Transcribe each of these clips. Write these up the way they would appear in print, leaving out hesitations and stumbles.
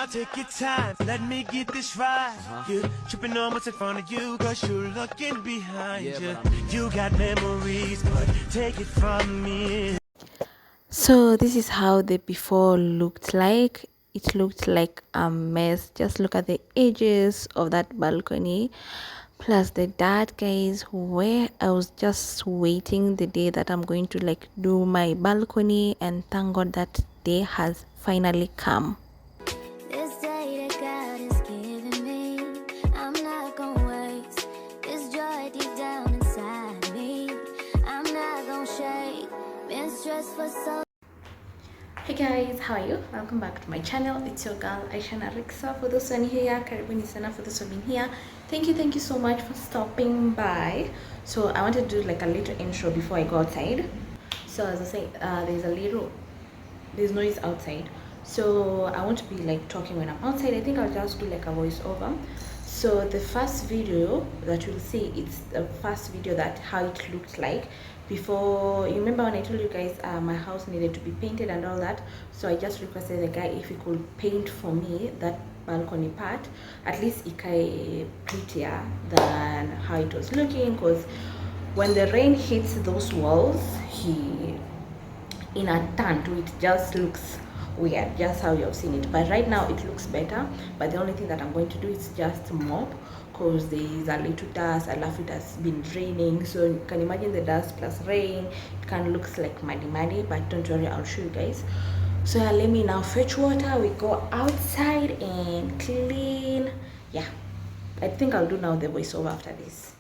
now, take your time. Let me get this right. You tripping on what's in front of you, cause you're looking behind you. You got memories, but take it from me. So this is how the before looked like. It looked like a mess. Just look at the edges of that balcony, plus the dirt, guys, where I was just waiting the day that I'm going to like do my balcony, and thank God that day has finally come. This day that God has given me, I'm not gonna waste this joy deep down inside me. I'm not gonna shake, been stressed for so. Hey guys, how are you? Welcome back to my channel. It's your girl Aisha Rixa. For those who are here, karibuni sana. For those who have been here, thank you so much for stopping by. So I want to do like a little intro before I go outside. So as I say, there's noise outside, so I want to be like talking when I'm outside. I think I'll just do like a voiceover. So the first video that you'll see, it's the first video that how it looked like before. You remember when I told you guys my house needed to be painted and all that, so I just requested the guy if he could paint for me that balcony part, at least it prettier than how it was looking, because when the rain hits those walls, in a turn to it just looks weird, just how you have seen it. But right now it looks better, but the only thing that I'm going to do is just mop, because there is a little dust. I love it has been raining, so you can imagine the dust plus rain, it kind of looks like muddy, but don't worry, I'll show you guys. So yeah, let me now fetch water, we go outside and clean. Yeah, I think I'll do now the voiceover after this.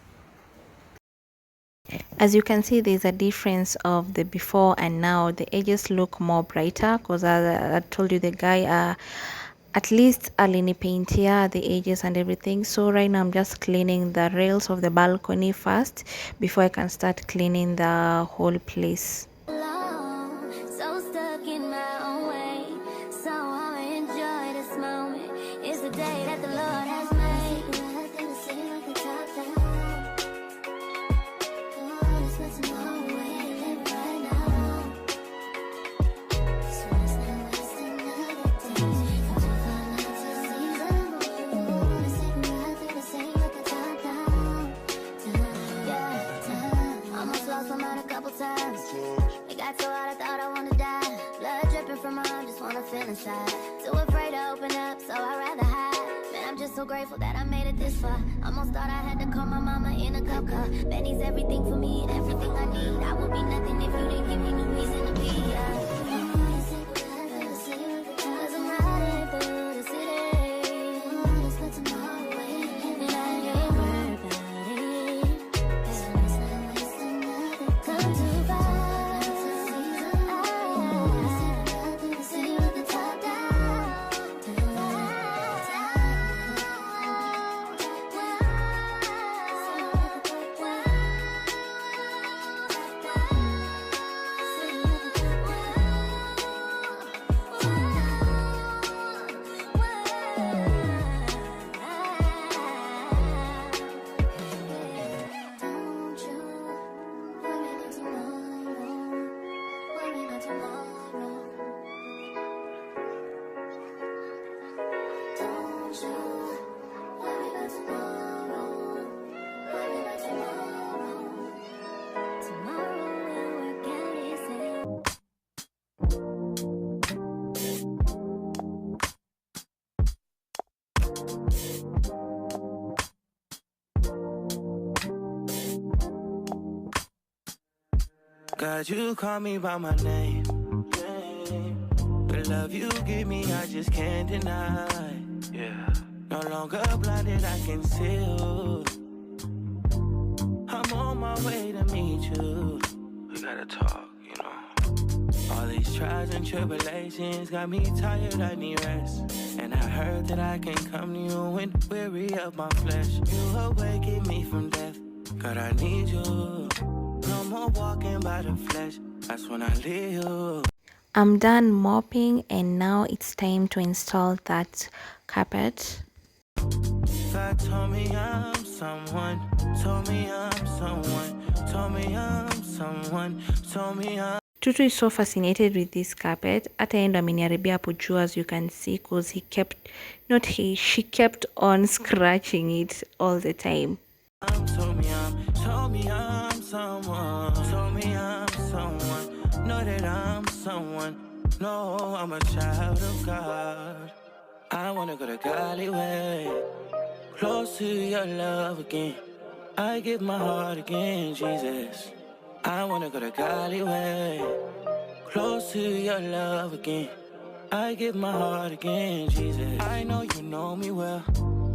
As you can see, there's a difference of the before and now. The edges look more brighter, because I told you the guy at least alini paint here the edges and everything. So right now I'm just cleaning the rails of the balcony first before I can start cleaning the whole place. So stuck in my own way, so I'ma enjoy this moment. It's the day that the Lord has made. It got so hot I thought I wanna die. Blood dripping from my arm, just wanna feel inside. Too afraid to open up, so I'd rather hide. Man, I'm just so grateful that I made it this far. Almost thought I had to call my mama in a cup car. Benny's everything for me and everything I need. I would be nothing if you didn't give me no reason to be. Cause I'm riding through the city. Just let tomorrow wait. And I ain't worried about it. Come too far. God, you call me by my name. The love you give me, I just can't deny. Yeah. No longer blinded, I can see you. I'm on my way to meet you. We gotta talk, you know. All these trials and tribulations got me tired, I need rest. And I heard that I can come to you when weary of my flesh. You awaken me from death. God, I need you. No more walking by the flesh. That's when I leave you. I'm done mopping, and now it's time to install that carpet. God told me I'm someone, told me I'm someone, told me I'm someone, told me I'm Tutu is so fascinated with this carpet. Hata endo ameniharibia hapo juu, as you can see, because she kept on scratching it all the time. Told me I'm someone. Told me I'm someone. Know that I'm someone. No, I'm a child of God. I wanna go to Gollywood, close to your love again. I give my heart again, Jesus. I wanna go to Gollywood, close to your love again. I give my heart again, Jesus. I know you know me well.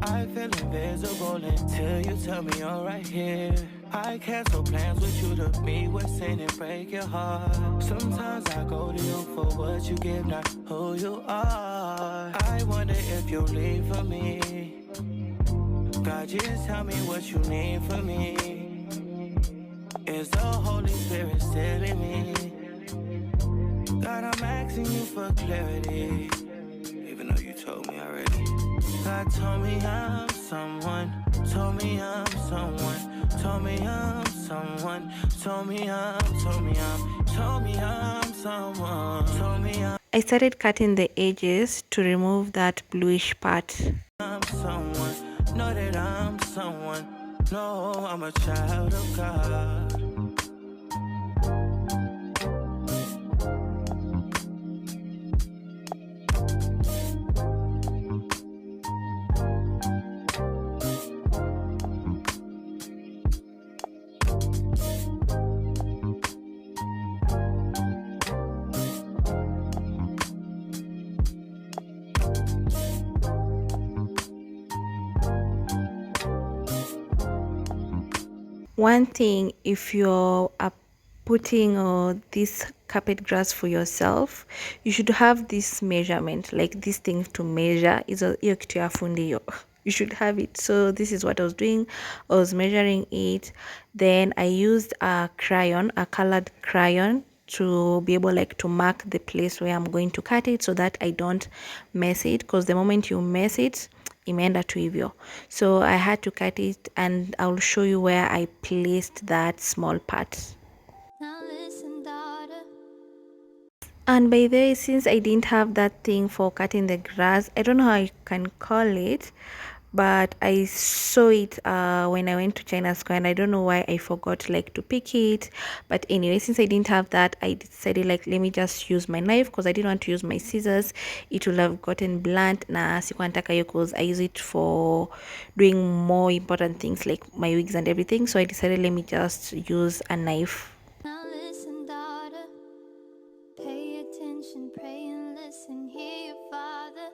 I feel invisible until you tell me you're right here. I cancel plans with you to meet with sin and break your heart. Sometimes I go to you for what you give, not who you are. I wonder if you'll leave for me. God, just tell me what you need from me. Is the Holy Spirit still in me? God, I'm asking you for clarity, even though you told me already. God told me I'm someone, told me I'm someone, told me I'm someone, told me I'm someone, told me I started cutting the edges to remove that bluish part. I'm someone, know that I'm someone, no, I'm a child of God. One thing, if you're putting this carpet grass for yourself, you should have this measurement, like this thing to measure. You should have it. So this is what I was doing. I was measuring it. Then I used a colored crayon, to be able to mark the place where I'm going to cut it, so that I don't mess it, because the moment you mess it, imeenda tu hivyo. So I had to cut it, and I'll show you where I placed that small part. Now listen, daughter. And by the way, since I didn't have that thing for cutting the grass, I don't know how I can call it, but I saw it when I went to China Square, and I don't know why I forgot to pick it. But anyway, since I didn't have that, I decided let me just use my knife, because I didn't want to use my scissors. It will have gotten blunt, na sikuwa nataka hiyo, because I use it for doing more important things like my wigs and everything. So I decided let me just use a knife. Now listen, daughter. Pay attention, pray and listen. Hear your father.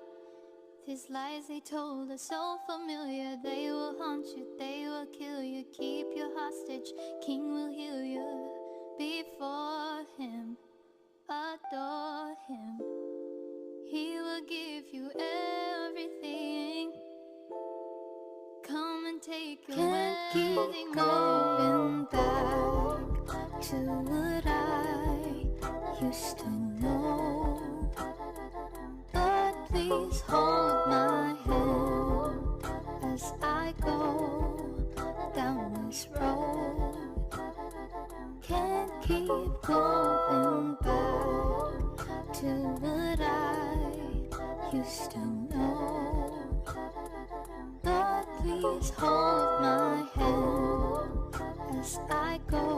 These lies they told are so familiar. They will haunt you, they will kill you, keep you hostage. King will heal you before him. Adore him. He will give you everything. Come and take your wedding. Going back to what I used to know. But please hold my hand as I go down this road. Can't keep going back to what I used to know. But please hold my hand as I go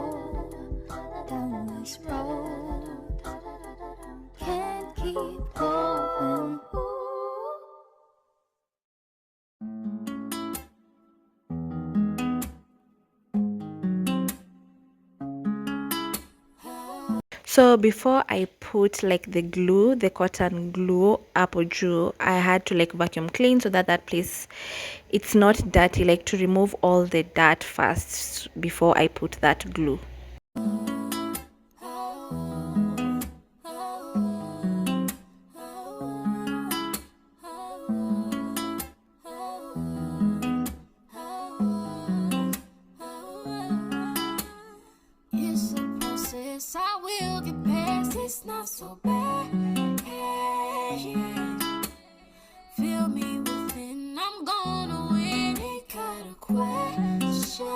down this road. Can't keep going. So before I put the cotton glue up juu, I had to vacuum clean so that place, it's not dirty, to remove all the dirt first before I put that glue. I will get past, it's not so bad. Yeah. Feel me within, I'm gonna win it. Got a question,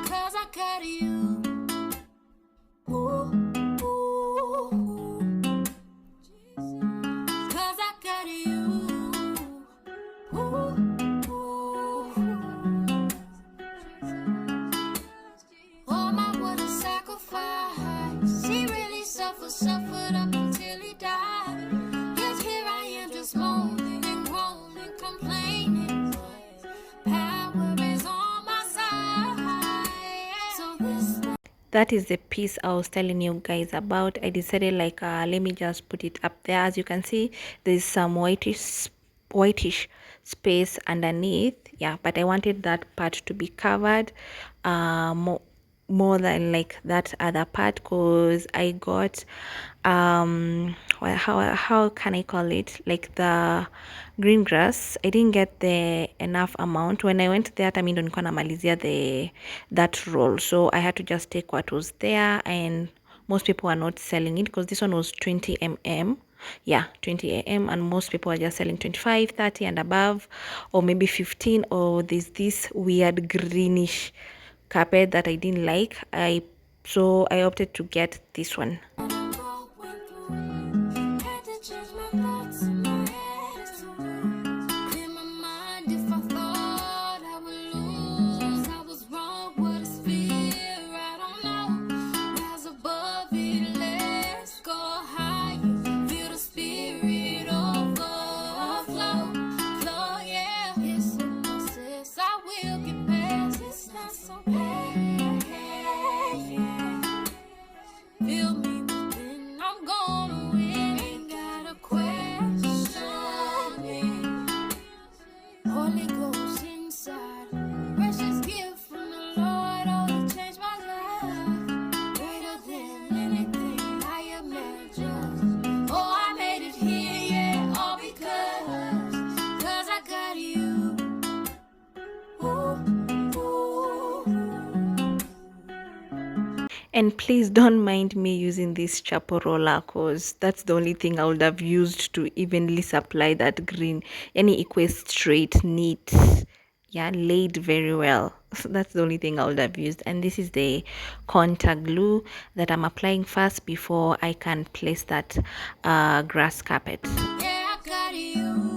'cause I got you. Ooh. that is the piece I was telling you guys about. I decided like let me just put it up there. As you can see, there's some whitish space underneath. Yeah, but I wanted that part to be covered more than like that other part, because I got well, how can I call it, like the green grass. I didn't get the enough amount when I went there. I mean, nilikuwa namalizia that roll, so I had to just take what was there, and most people are not selling it because this one was 20 mm. Yeah, 20 mm, and most people are just selling 25, 30 and above, or maybe 15. Or there's this weird greenish carpet that I didn't like, so I opted to get this one. And please don't mind me using this chapo roller, because that's the only thing I would have used to evenly supply that green. Any equate straight, neat, yeah, laid very well. So that's the only thing I would have used. And this is the contact glue that I'm applying first before I can place that grass carpet. Yeah, I got you.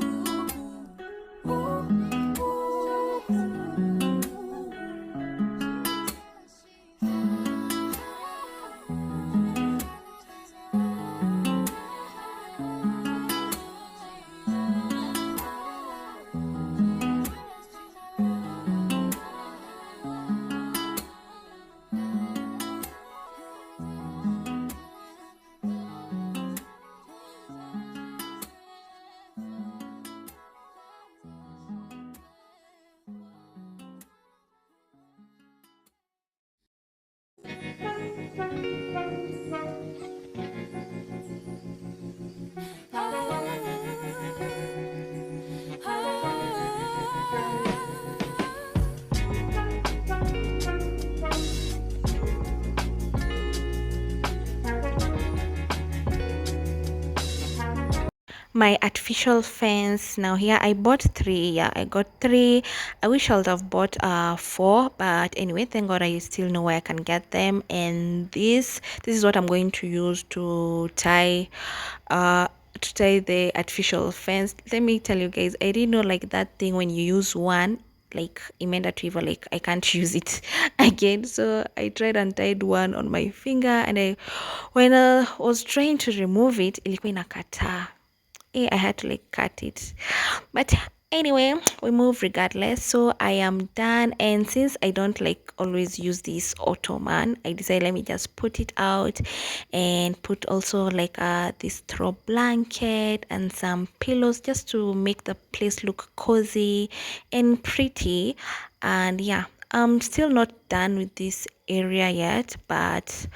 My artificial fence. Now here I bought 3. Yeah, I got 3. I wish I would have bought 4, but anyway, thank God I still know where I can get them. And this is what I'm going to use to tie the artificial fence. Let me tell you guys, I didn't know like that thing when you use one, like imeenda tu hivyo, like I can't use it again. So I tried and tied one on my finger, and when I was trying to remove it, ilikuwa inakataa. I had to like cut it, but anyway, we move regardless. So I am done, and since I don't like always use this ottoman, I decided let me just put it out and put also like this throw blanket and some pillows just to make the place look cozy and pretty. And yeah, I'm still not done with this area yet, but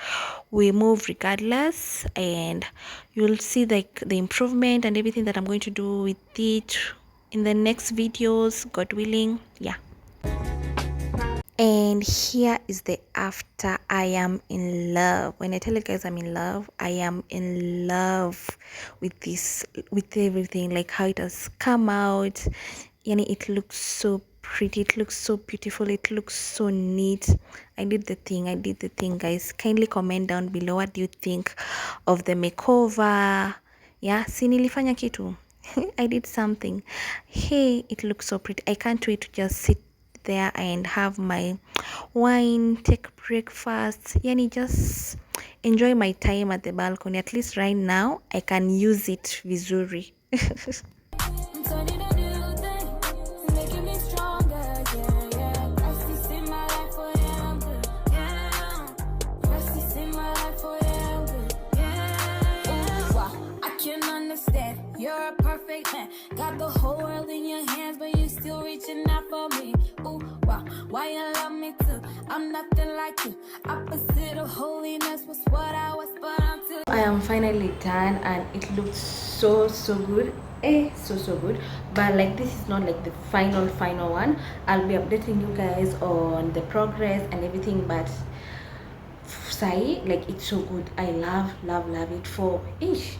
we move regardless, and you'll see like the improvement and everything that I'm going to do with it in the next videos, God willing. Yeah. And here is the after. I am in love. When I tell you guys I'm in love, I am in love with this, with everything, like how it has come out. Yani, it looks so pretty, it looks so beautiful, it looks so neat. I did the thing, guys. Kindly comment down below, what do you think of the makeover? Yeah, si nilifanya kitu. I did something. Hey, it looks so pretty. I can't wait to just sit there and have my wine, take breakfast, yani just enjoy my time at the balcony. At least right now I can use it vizuri. Got the whole world in your hands, but you still reaching out for me. Ooh, wow, why you love me too? I'm nothing like you. Opposite of holiness was what I was, but until I am finally done and it looks so good. So good. But like, this is not like the final one. I'll be updating you guys on the progress and everything, but say like it's so good. I love it. For ish,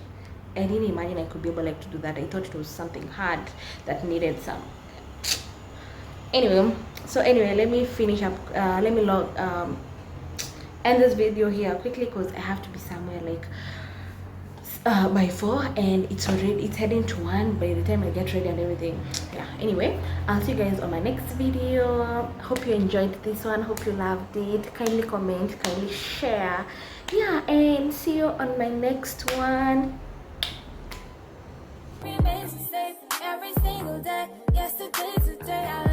I didn't imagine I could be able like to do that. I thought it was something hard that needed some anyway. So anyway, let me finish up, let me end this video here quickly because I have to be somewhere like by 4 and it's heading to 1 by the time I get ready and everything. Yeah, anyway, I'll see you guys on my next video. Hope you enjoyed this one, hope you loved it. Kindly comment, kindly share. Yeah, and see you on my next one. remains the same every single day. Yesterday, today, I